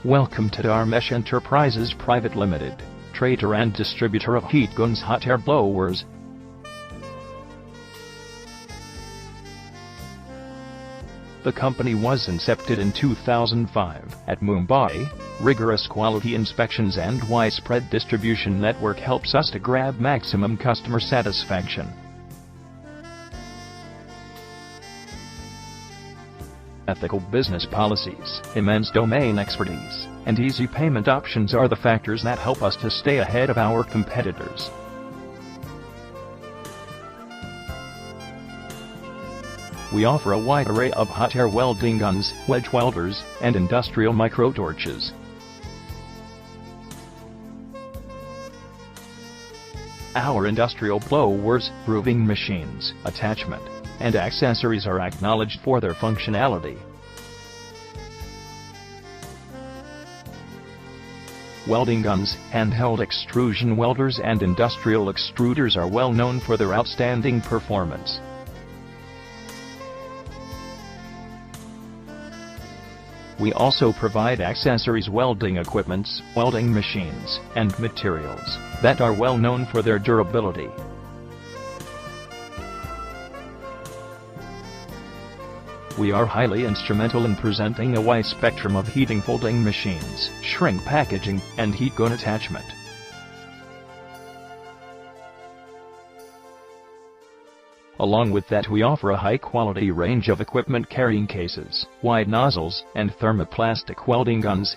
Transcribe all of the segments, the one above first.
Welcome to Dharmesh Enterprises Private Limited, trader and distributor of heat guns, hot air blowers. The company was incepted in 2005 at Mumbai. Rigorous quality inspections and widespread distribution network helps us to grab maximum customer satisfaction. Ethical business policies, immense domain expertise, and easy payment options are the factors that help us to stay ahead of our competitors. We offer a wide array of hot air welding guns, wedge welders, and industrial microtorches. Our industrial blowers, grooving machines, attachment, and accessories are acknowledged for their functionality. Welding guns, handheld extrusion welders and industrial extruders are well known for their outstanding performance. We also provide accessories, welding equipments, welding machines, and materials that are well known for their durability. We are highly instrumental in presenting a wide spectrum of heating folding machines, shrink packaging, and heat gun attachment. Along with that, we offer a high-quality range of equipment carrying cases, wide nozzles, and thermoplastic welding guns.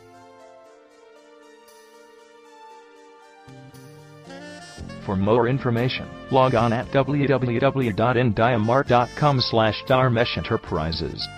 For more information, log on at www.indiamart.com/Dharmesh Enterprises.